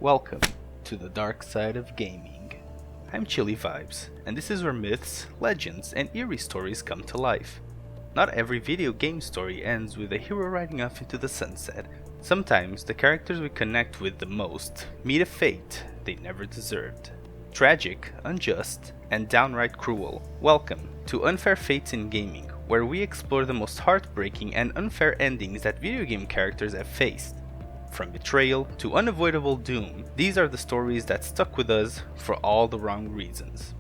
Welcome to the dark side of gaming. I'm Chili Vibes, and this is where myths, legends, and eerie stories come to life. Not every video game story ends with a hero riding off into the sunset. Sometimes the characters we connect with the most meet a fate they never deserved. Tragic, unjust, and downright cruel. Welcome to Unfair Fates in Gaming, where we explore the most heartbreaking and unfair endings that video game characters have faced. From betrayal to unavoidable doom, these are the stories that stuck with us for all the wrong reasons.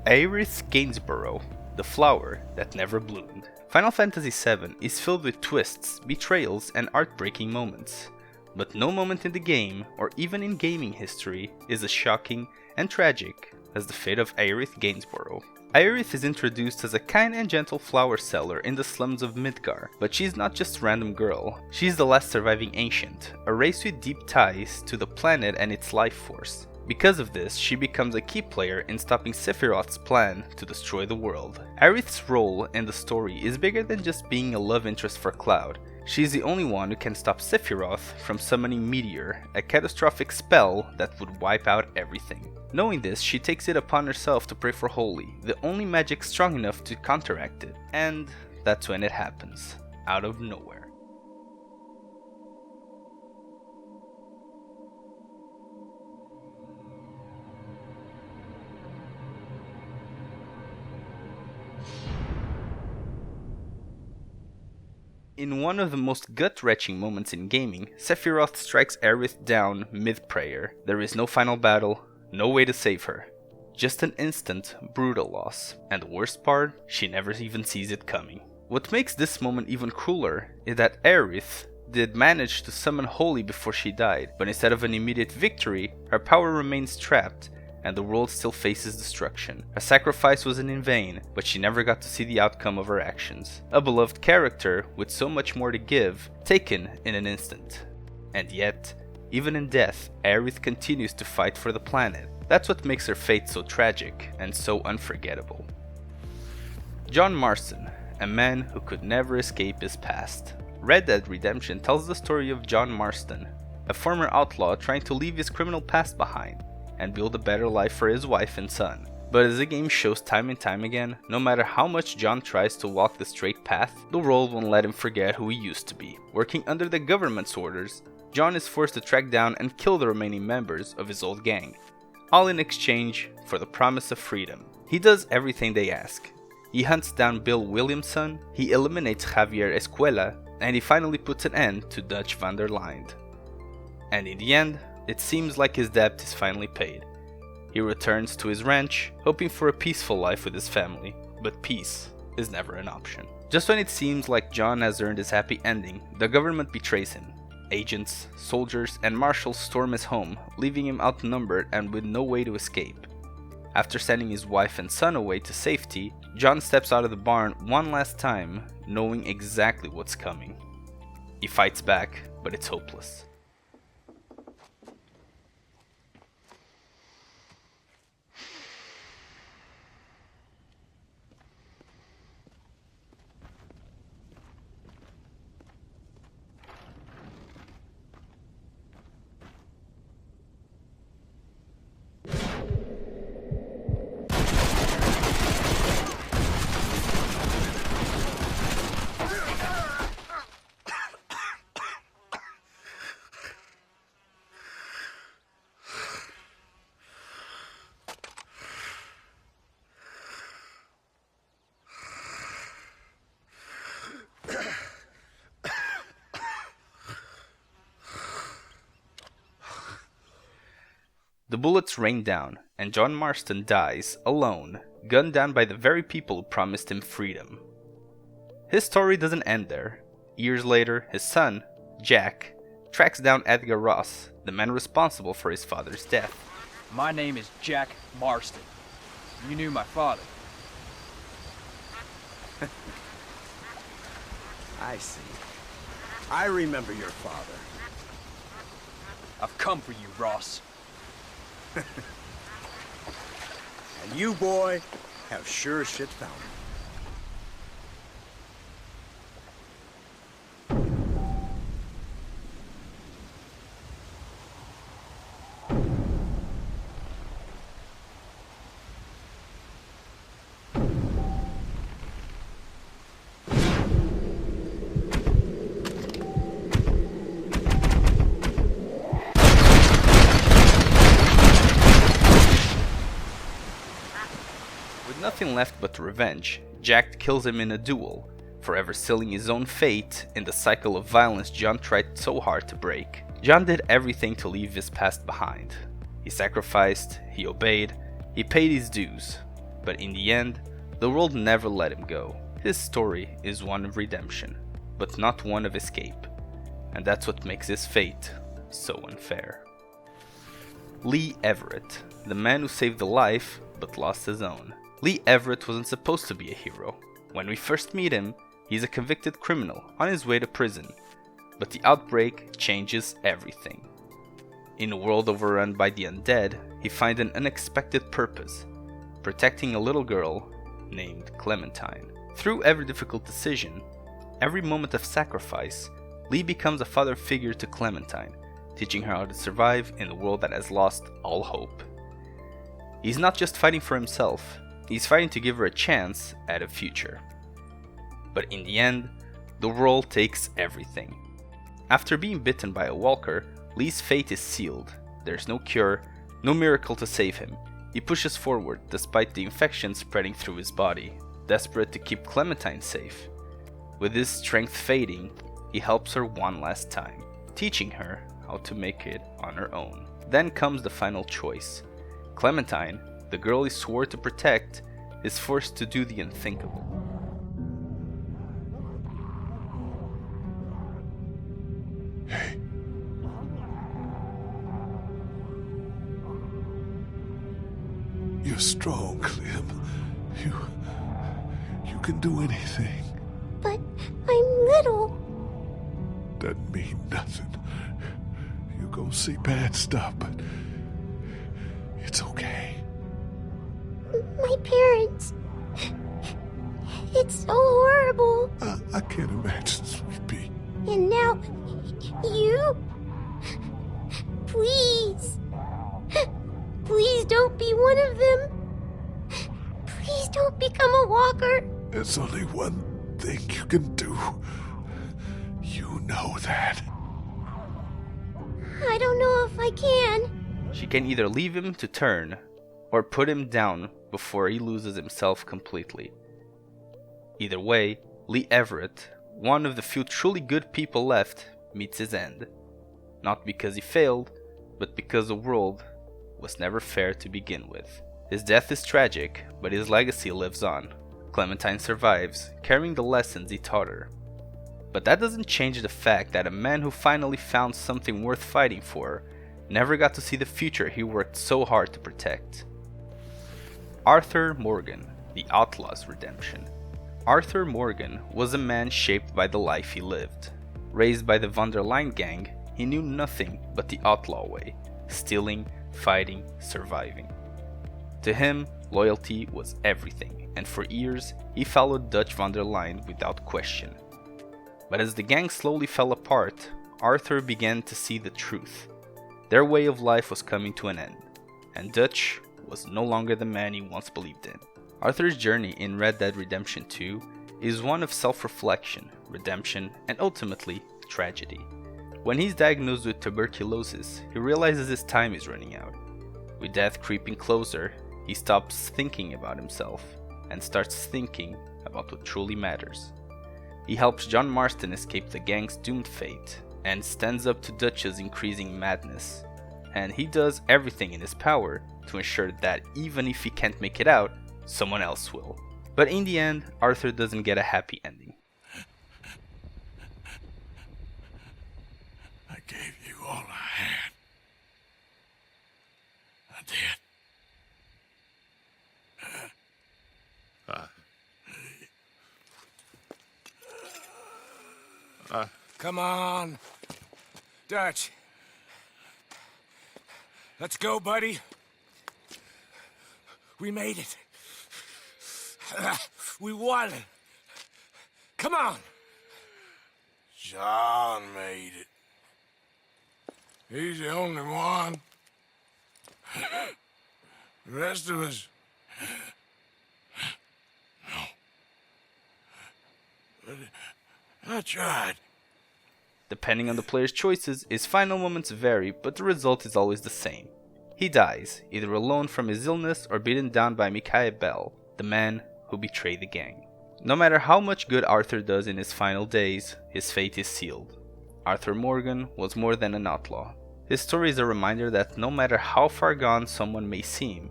Aerith Gainsborough, the flower that never bloomed. Final Fantasy VII is filled with twists, betrayals, and heartbreaking moments. But no moment in the game, or even in gaming history, is as shocking and tragic as the fate of Aerith Gainsborough. Aerith is introduced as a kind and gentle flower seller in the slums of Midgar, but she's not just a random girl. She's the last surviving ancient, a race with deep ties to the planet and its life force. Because of this, she becomes a key player in stopping Sephiroth's plan to destroy the world. Aerith's role in the story is bigger than just being a love interest for Cloud. She's the only one who can stop Sephiroth from summoning Meteor, a catastrophic spell that would wipe out everything. Knowing this, she takes it upon herself to pray for Holy, the only magic strong enough to counteract it. And that's when it happens, out of nowhere. In one of the most gut-wrenching moments in gaming, Sephiroth strikes Aerith down mid-prayer. There is no final battle, no way to save her. Just an instant, brutal loss. And the worst part, she never even sees it coming. What makes this moment even crueler is that Aerith did manage to summon Holy before she died, but instead of an immediate victory, her power remains trapped, and the world still faces destruction. Her sacrifice wasn't in vain, but she never got to see the outcome of her actions. A beloved character with so much more to give, taken in an instant. And yet, even in death, Aerith continues to fight for the planet. That's what makes her fate so tragic and so unforgettable. John Marston, a man who could never escape his past. Red Dead Redemption tells the story of John Marston, a former outlaw trying to leave his criminal past behind and build a better life for his wife and son. But as the game shows time and time again, no matter how much John tries to walk the straight path, the world won't let him forget who he used to be. Working under the government's orders, John is forced to track down and kill the remaining members of his old gang, all in exchange for the promise of freedom. He does everything they ask. He hunts down Bill Williamson, he eliminates Javier Escuela, and he finally puts an end to Dutch van der Linde. And in the end, it seems like his debt is finally paid. He returns to his ranch, hoping for a peaceful life with his family, but peace is never an option. Just when it seems like John has earned his happy ending, the government betrays him. Agents, soldiers, and marshals storm his home, leaving him outnumbered and with no way to escape. After sending his wife and son away to safety, John steps out of the barn one last time, knowing exactly what's coming. He fights back, but it's hopeless. The bullets rain down, and John Marston dies, alone, gunned down by the very people who promised him freedom. His story doesn't end there. Years later, his son, Jack, tracks down Edgar Ross, the man responsible for his father's death. My name is Jack Marston. You knew my father. I see. I remember your father. I've come for you, Ross. And you, boy, have sure as shit found me. With nothing left but revenge, Jack kills him in a duel, forever sealing his own fate in the cycle of violence John tried so hard to break. John did everything to leave his past behind. He sacrificed, he obeyed, he paid his dues, but in the end, the world never let him go. His story is one of redemption, but not one of escape, and that's what makes his fate so unfair. Lee Everett, the man who saved a life but lost his own. Lee Everett wasn't supposed to be a hero. When we first meet him, he's a convicted criminal on his way to prison, but the outbreak changes everything. In a world overrun by the undead, he finds an unexpected purpose, protecting a little girl named Clementine. Through every difficult decision, every moment of sacrifice, Lee becomes a father figure to Clementine, teaching her how to survive in a world that has lost all hope. He's not just fighting for himself, he's fighting to give her a chance at a future. But in the end, the world takes everything. After being bitten by a walker, Lee's fate is sealed. There's no cure, no miracle to save him. He pushes forward despite the infection spreading through his body, desperate to keep Clementine safe. With his strength fading, he helps her one last time, teaching her how to make it on her own. Then comes the final choice. Clementine, the girl he swore to protect, is forced to do the unthinkable. Hey. You're strong, Clem. You can do anything. But I'm little. Doesn't mean nothing. You're gonna see bad stuff, but it's okay. My parents. It's so horrible. I can't imagine, sweet pea. And now, you? Please. Please don't be one of them. Please don't become a walker. There's only one thing you can do. You know that. I don't know if I can. She can either leave him to turn, or put him down before he loses himself completely. Either way, Lee Everett, one of the few truly good people left, meets his end. Not because he failed, but because the world was never fair to begin with. His death is tragic, but his legacy lives on. Clementine survives, carrying the lessons he taught her. But that doesn't change the fact that a man who finally found something worth fighting for never got to see the future he worked so hard to protect. Arthur Morgan, the Outlaw's Redemption. Arthur Morgan was a man shaped by the life he lived. Raised by the Von der Line gang, he knew nothing but the outlaw way, stealing, fighting, surviving. To him, loyalty was everything, and for years he followed Dutch Von der Line without question. But as the gang slowly fell apart, Arthur began to see the truth. Their way of life was coming to an end, and Dutch was no longer the man he once believed in. Arthur's journey in Red Dead Redemption 2 is one of self-reflection, redemption, and ultimately, tragedy. When he's diagnosed with tuberculosis, he realizes his time is running out. With death creeping closer, he stops thinking about himself and starts thinking about what truly matters. He helps John Marston escape the gang's doomed fate and stands up to Dutch's increasing madness. And he does everything in his power to ensure that even if he can't make it out, someone else will. But in the end, Arthur doesn't get a happy ending. I gave you all I had. I did. Come on. Dutch. Let's go, buddy. We made it. We won. Come on. John made it. He's the only one. The rest of us... No. But I tried. Depending on the player's choices, his final moments vary, but the result is always the same. He dies, either alone from his illness or beaten down by macabre. the man who betrayed the gang. No matter how much good Arthur does in his final days, his fate is sealed. Arthur Morgan was more than an outlaw. His story is a reminder that no matter how far gone someone may seem,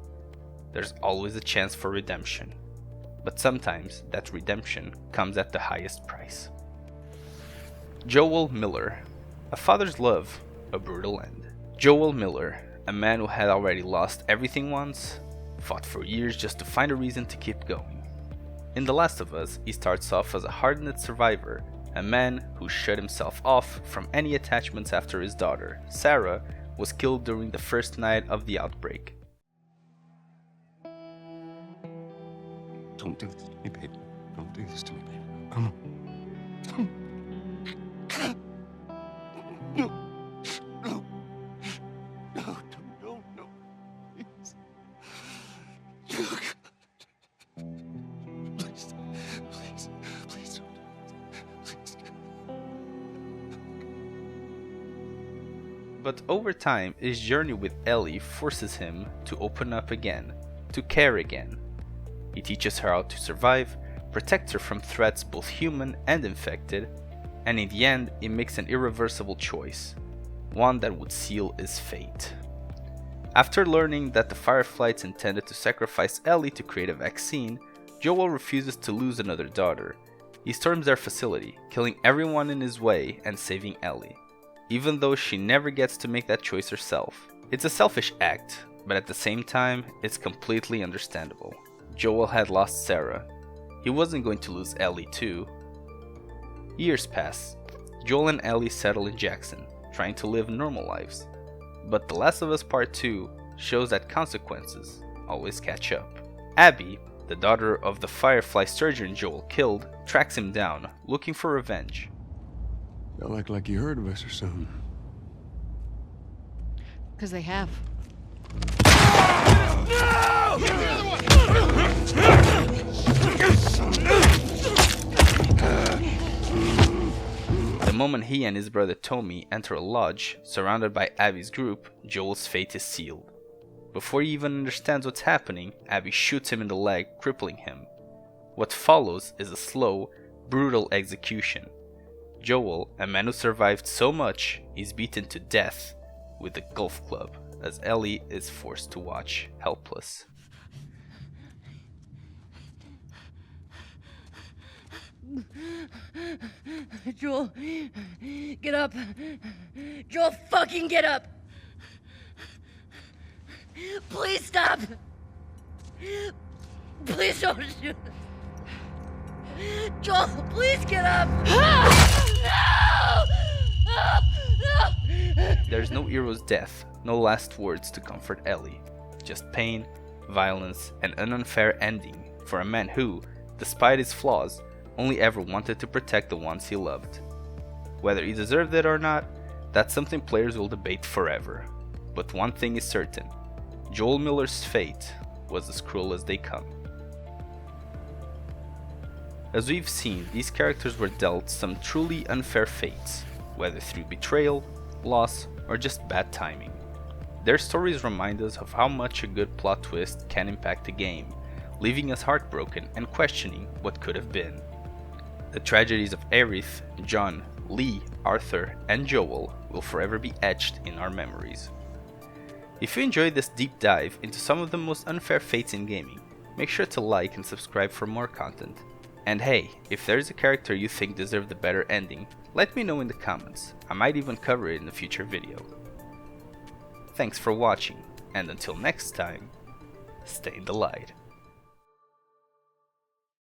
there's always a chance for redemption. But sometimes that redemption comes at the highest price. Joel Miller. A father's love, a brutal end. Joel Miller, a man who had already lost everything once, fought for years just to find a reason to keep going. In The Last of Us, he starts off as a hardened survivor, a man who shut himself off from any attachments after his daughter, Sarah, was killed during the first night of the outbreak. Don't do this to me, baby. Don't do this to me, baby. Come on. No. No. No. No. No. Please. Please. Please. Please don't. Please. But over time, his journey with Ellie forces him to open up again, to care again. He teaches her how to survive, protects her from threats both human and infected, and in the end, he makes an irreversible choice, one that would seal his fate. After learning that the Fireflies intended to sacrifice Ellie to create a vaccine, Joel refuses to lose another daughter. He storms their facility, killing everyone in his way and saving Ellie, even though she never gets to make that choice herself. It's a selfish act, but at the same time, it's completely understandable. Joel had lost Sarah. He wasn't going to lose Ellie too. Years pass. Joel and Ellie settle in Jackson, trying to live normal lives. But The Last of Us Part 2 shows that consequences always catch up. Abby, the daughter of the Firefly surgeon Joel killed, tracks him down, looking for revenge. They'll act like you heard of us or something. Because they have. The moment he and his brother Tommy enter a lodge surrounded by Abby's group, Joel's fate is sealed. Before he even understands what's happening, Abby shoots him in the leg, crippling him. What follows is a slow, brutal execution. Joel, a man who survived so much, is beaten to death with a golf club, as Ellie is forced to watch, helpless. Joel, get up. Joel, fucking get up. Please stop. Please don't shoot. Joel, please get up. There's no hero's death, no last words to comfort Ellie. Just pain, violence, and an unfair ending for a man who, despite his flaws, only ever wanted to protect the ones he loved. Whether he deserved it or not, that's something players will debate forever. But one thing is certain, Joel Miller's fate was as cruel as they come. As we've seen, these characters were dealt some truly unfair fates, whether through betrayal, loss, or just bad timing. Their stories remind us of how much a good plot twist can impact a game, leaving us heartbroken and questioning what could have been. The tragedies of Aerith, John, Lee, Arthur, and Joel will forever be etched in our memories. If you enjoyed this deep dive into some of the most unfair fates in gaming, make sure to like and subscribe for more content. And hey, if there's a character you think deserved a better ending, let me know in the comments. I might even cover it in a future video. Thanks for watching, and until next time, stay in the light.